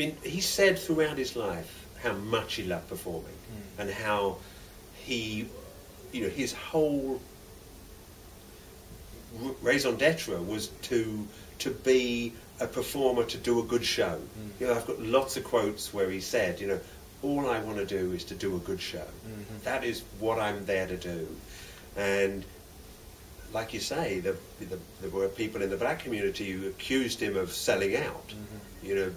mean, he said throughout his life how much he loved performing, and how he, you know, his whole raison d'etre was to be a performer, to do a good show. You know, I've got lots of quotes where he said, you know, all I want to do is to do a good show. That is what I'm there to do. And like you say, there were people in the black community who accused him of selling out, you know,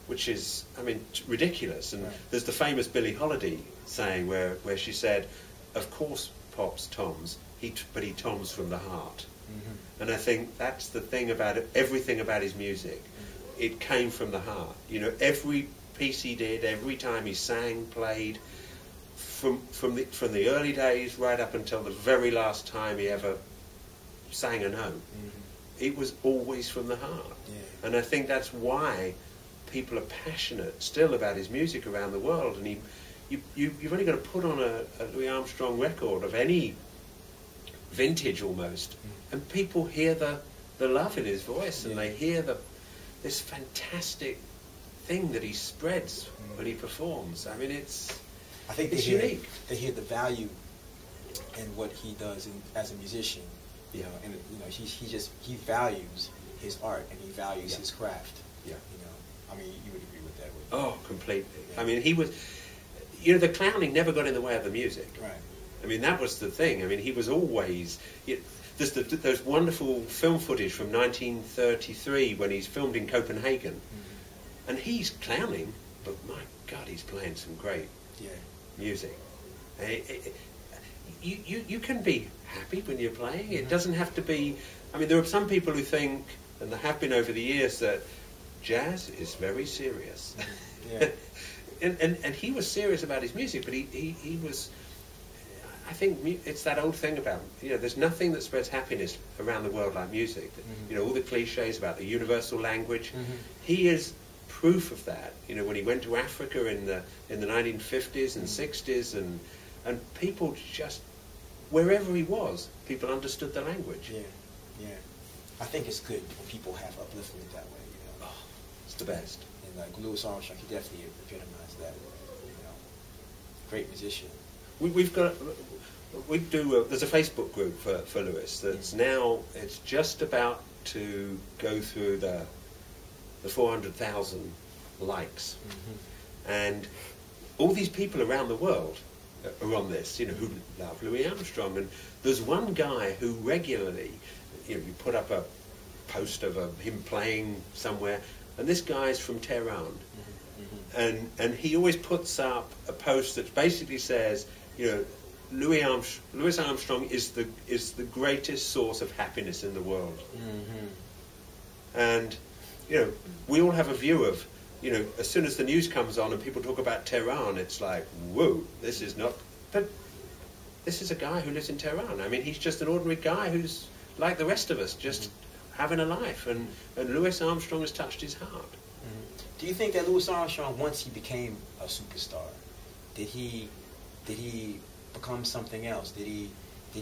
which is, I mean, ridiculous. And there's the famous Billie Holiday saying where she said, of course Pop's toms, but he toms from the heart. And I think that's the thing about it, everything about his music. It came from the heart. You know, every piece he did, every time he sang, played, from the early days right up until the very last time he ever sang a note, it was always from the heart. And I think that's why people are passionate still about his music around the world. And you've only got to put on a Louis Armstrong record of any vintage almost, and people hear the love in his voice, and they hear this fantastic thing that he spreads when he performs. I mean, I think it's unique. They hear the value in what he does as a musician. You know, and you know, he values his art, and he values his craft. You know, I mean, you would agree with that, wouldn't you? Oh, completely. I mean, he was, you know, the clowning never got in the way of the music. Right. I mean, that was the thing. I mean, he was always... There's wonderful film footage from 1933 when he's filmed in Copenhagen. And he's clowning, but my God, he's playing some great music. You can be happy when you're playing. It doesn't have to be... I mean, there are some people who think, and there have been over the years, that jazz is very serious. And he was serious about his music, but he was... I think it's that old thing about, you know, there's nothing that spreads happiness around the world like music. You know, all the cliches about the universal language. He is proof of that. You know, when he went to Africa in the 1950s and 60s, and people just, wherever he was, people understood the language. I think it's good when people have upliftment that way. You know, it's the best. And like Louis Armstrong, he definitely epitomized that. You know, great musician. There's a Facebook group for Louis that's now, it's just about to go through the 400,000 likes. And all these people around the world are on this, you know, who love Louis Armstrong. And there's one guy who regularly, you know, you put up a post of him playing somewhere, and this guy's from Tehran. And he always puts up a post that basically says, you know, Louis Armstrong is the greatest source of happiness in the world. And, you know, we all have a view of, you know, as soon as the news comes on and people talk about Tehran, it's like, whoa, this is not... But this is a guy who lives in Tehran. I mean, he's just an ordinary guy who's like the rest of us, just having a life. And Louis Armstrong has touched his heart. Do you think that Louis Armstrong, once he became a superstar, did he become something else? Did he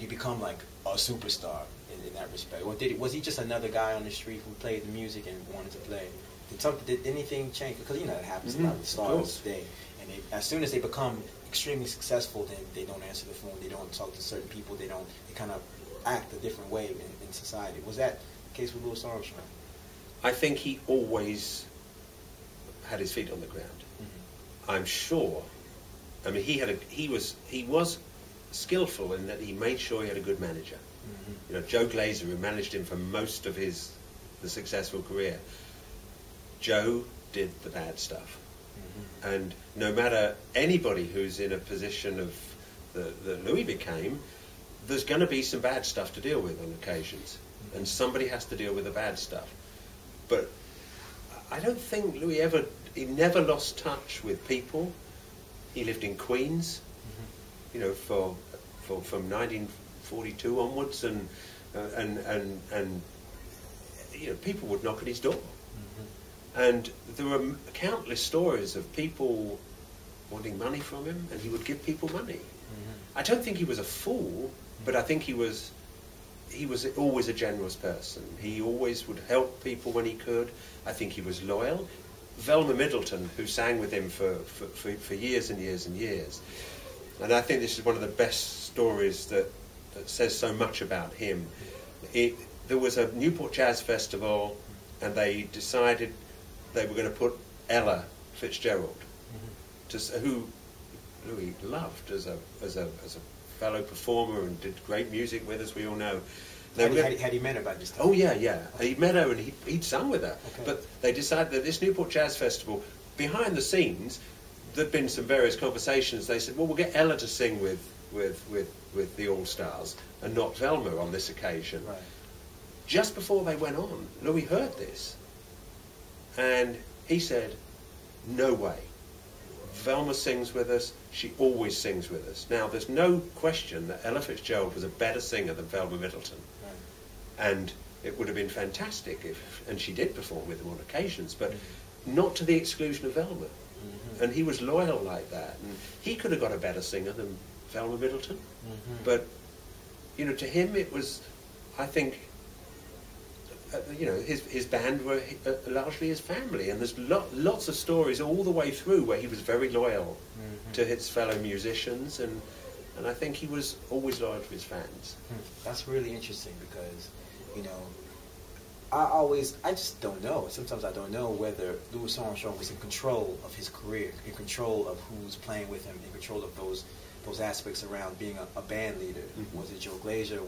become like a superstar in that respect, or was he just another guy on the street who played the music and wanted to play? Did anything change? Because you know that happens a lot with stars today, and as soon as they become extremely successful, then they don't answer the phone, they don't talk to certain people, they kind of act a different way in society. Was that the case with Louis Armstrong? I think he always had his feet on the ground. I'm sure. I mean, he was skillful in that he made sure he had a good manager. You know, Joe Glazer, who managed him for most of the successful career. Joe did the bad stuff, and no matter anybody who's in a position of that Louis became, there's going to be some bad stuff to deal with on occasions, and somebody has to deal with the bad stuff. But I don't think Louis he never lost touch with people. He lived in Queens, you know, from 1942 onwards, and you know, people would knock at his door, and there were countless stories of people wanting money from him, and he would give people money. I don't think he was a fool, but I think he was always a generous person. He always would help people when he could. I think he was loyal. Velma Middleton, who sang with him for years and years and years. And I think this is one of the best stories that says so much about him. There was a Newport Jazz Festival, and they decided they were going to put Ella Fitzgerald, who Louis loved as a fellow performer and did great music with, as we all know. Had he met her by this time? Oh yeah. He met her and he'd sung with her. Okay. But they decided that this Newport Jazz Festival, behind the scenes, there'd been some various conversations. They said, well, we'll get Ella to sing with the All Stars and not Velma on this occasion. Right. Just before they went on, Louis heard this, and he said, no way. Velma sings with us, she always sings with us. Now, there's no question that Ella Fitzgerald was a better singer than Velma Middleton. Right. And it would have been fantastic and she did perform with them on occasions, but not to the exclusion of Velma. And he was loyal like that. And he could have got a better singer than Velma Middleton. But, you know, to him it was, I think, you know, his band were largely his family, and there's lots of stories all the way through where he was very loyal to his fellow musicians, and I think he was always loyal to his fans. That's really interesting because, you know, I just don't know. Sometimes I don't know whether Louis Armstrong was in control of his career, in control of who's playing with him, in control of those aspects around being a band leader. Was it Joe Glazer?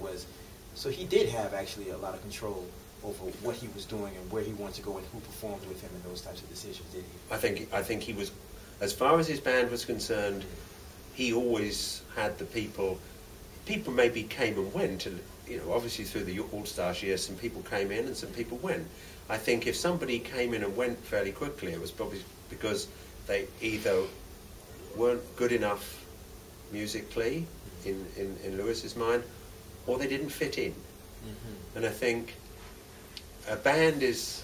So he did have actually a lot of control over what he was doing and where he wanted to go and who performed with him and those types of decisions, did he? I think he was, as far as his band was concerned, he always had the people maybe came and went, you know, obviously through the All-Stars years, some people came in and some people went. I think if somebody came in and went fairly quickly, it was probably because they either weren't good enough musically in Louis's mind, or they didn't fit in. And I think a band is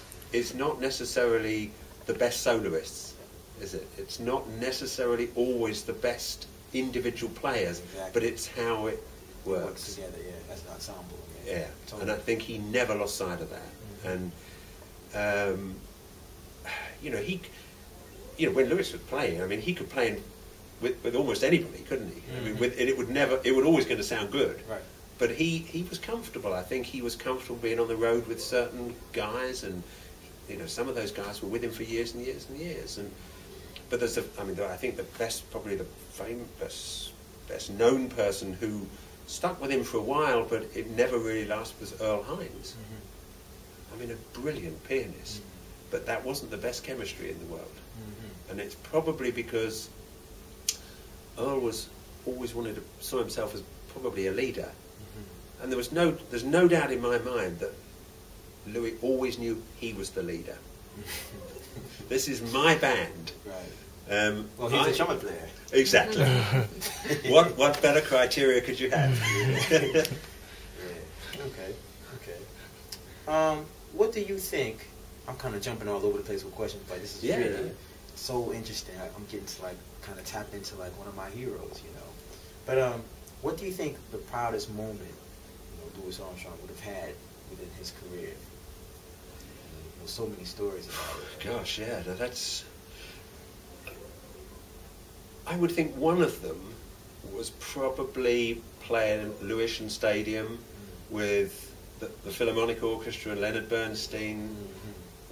not necessarily the best soloists, is it? It's not necessarily always the best individual players, exactly. But it's how it works together. Yeah, that's an ensemble. Yeah, totally. And I think he never lost sight of that. And you know, when Louis was playing, I mean, he could play with almost anybody, couldn't he? I mean, it would always going to sound good. Right. But he was comfortable. I think he was comfortable being on the road with certain guys, and you know, some of those guys were with him for years and years and years. But I think probably the famous, best known person who stuck with him for a while, but it never really lasted, was Earl Hines. I mean, a brilliant pianist, but that wasn't the best chemistry in the world. And it's probably because Earl saw himself as probably a leader. And there's no doubt in my mind that Louis always knew he was the leader. This is my band. Right. Well, he's a trumpet player. Exactly. What better criteria could you have? Yeah. Okay. What do you think? I'm kind of jumping all over the place with questions, but this is really so interesting. I'm getting to kind of tap into one of my heroes, you know. But what do you think the proudest moment Louis Armstrong would have had within his career? There's so many stories about it. Gosh, yeah, that's. I would think one of them was probably playing Lewisham Stadium with the Philharmonic Orchestra and Leonard Bernstein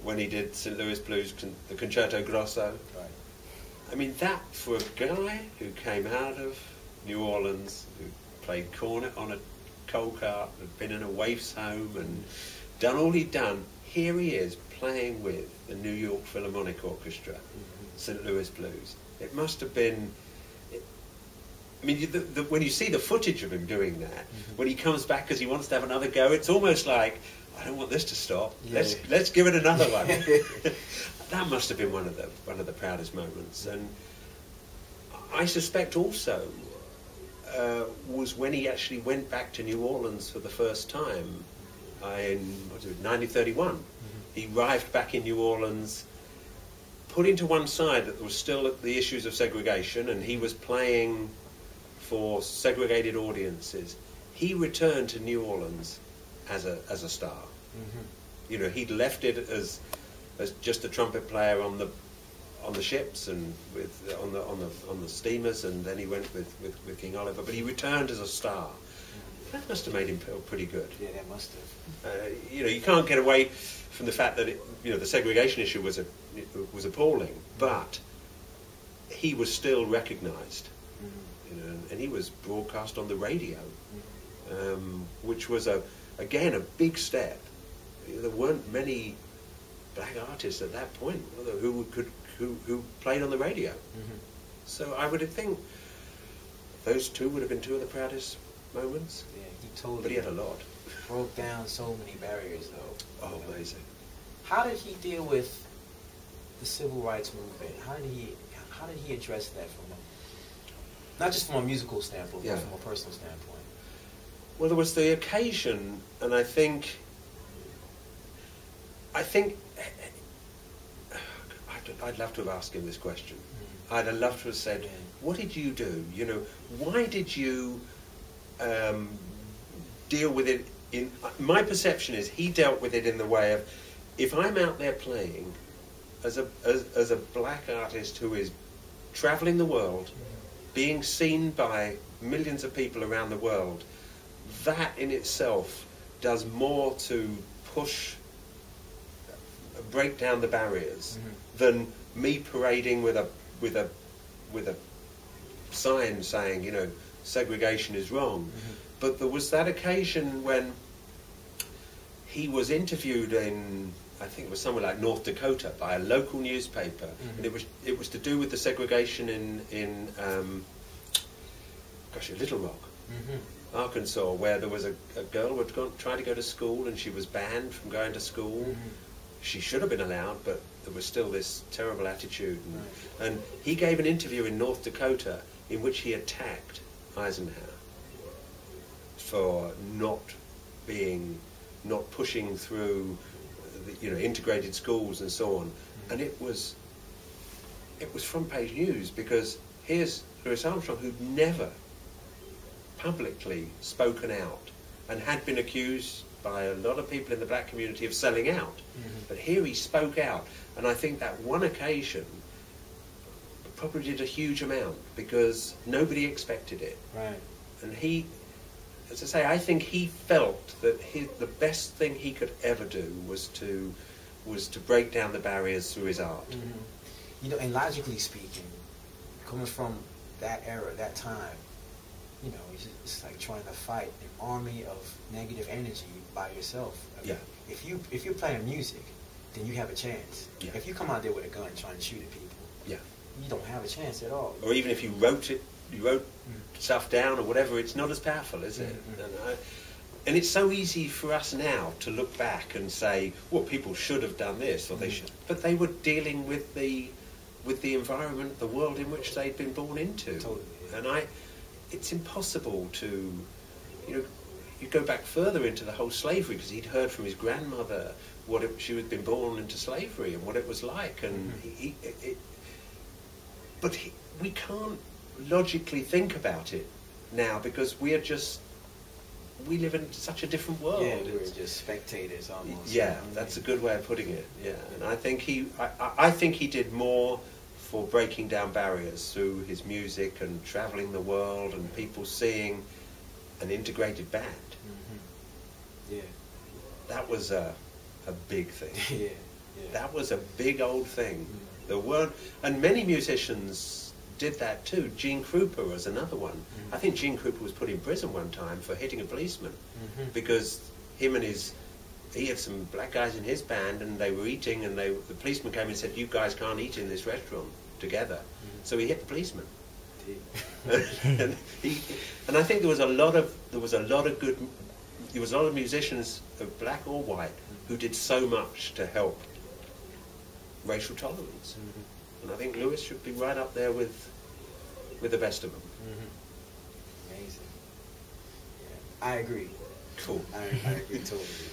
when he did St. Louis Blues, the Concerto Grosso. Right. I mean, that for a guy who came out of New Orleans, who played cornet on a coal cart, had been in a waif's home and done all he'd done, here he is playing with the New York Philharmonic Orchestra, St. Louis Blues. It must have been, I mean, when you see the footage of him doing that, when he comes back because he wants to have another go, it's almost like, I don't want this to stop. Yeah. Let's give it another one. That must have been one of the proudest moments. And I suspect also was when he actually went back to New Orleans for the first time in 1931. He arrived back in New Orleans, putting to one side that there was still the issues of segregation, and he was playing for segregated audiences. He returned to New Orleans as a star. You know, he'd left it as as just a trumpet player on the ships and on the steamers, and then he went with King Oliver. But he returned as a star. That must have made him feel pretty good. Yeah, that must have. You can't get away from the fact that the segregation issue was appalling, but he was still recognised, and he was broadcast on the radio, which was again a big step. There weren't many black artists at that point who played on the radio. So I would think those two would have been two of the proudest moments. Yeah, he totally. But he had a lot. Broke down so many barriers, though. Oh, amazing. How did he deal with the civil rights movement? How did he address that not just from a musical standpoint, but from a personal standpoint? Well, there was the occasion, and I think I'd love to have asked him this question. I'd have loved to have said, what did you do? Why did you deal with it in... My perception is he dealt with it in the way of, if I'm out there playing as a black artist who is travelling the world, being seen by millions of people around the world, that in itself does more to break down the barriers than me parading with a sign saying, segregation is wrong. But there was that occasion when he was interviewed in, I think it was somewhere like North Dakota, by a local newspaper, and it was to do with the segregation in Little Rock, Arkansas, where there was a girl who had tried to go to school, and she was banned from going to school. She should have been allowed, but there was still this terrible attitude. And he gave an interview in North Dakota in which he attacked Eisenhower for not pushing through integrated schools and so on. And it was front page news, because here's Louis Armstrong, who'd never publicly spoken out and had been accused by a lot of people in the black community of selling out. But here he spoke out, and I think that one occasion probably did a huge amount, because nobody expected it. Right. And he, as I say, I think he felt that the best thing he could ever do was to break down the barriers through his art. And logically speaking, coming from that era, that time, it's like trying to fight an army of negative energy by yourself. If you're playing music, then you have a chance. If you come out there with a gun trying to shoot at people, you don't have a chance at all. Or even if you wrote stuff down or whatever, it's not as powerful, is it? And it's so easy for us now to look back and say, well, people should have done this, or they should. But they were dealing with the environment, the world in which they'd been born into. Totally. And it's impossible to, you go back further into the whole slavery, because he'd heard from his grandmother she had been born into slavery and what it was like, and we can't logically think about it now, because we live in such a different world. Yeah, we're just spectators almost. Yeah, that's a good way of putting it. Yeah, and I think he did more for breaking down barriers through his music and travelling the world and people seeing an integrated band. Yeah, that was a big thing. Yeah. That was a big old thing. There weren't, and many musicians did that too. Gene Krupa was another one. I think Gene Krupa was put in prison one time for hitting a policeman, because he had some black guys in his band, and they were eating, and the policeman came and said, "You guys can't eat in this restaurant together." So he hit the policeman. and I think there was a lot of musicians, of black or white, who did so much to help racial tolerance. And I think Louis should be right up there with the best of them. Amazing. Yeah, I agree. Cool. I agree totally.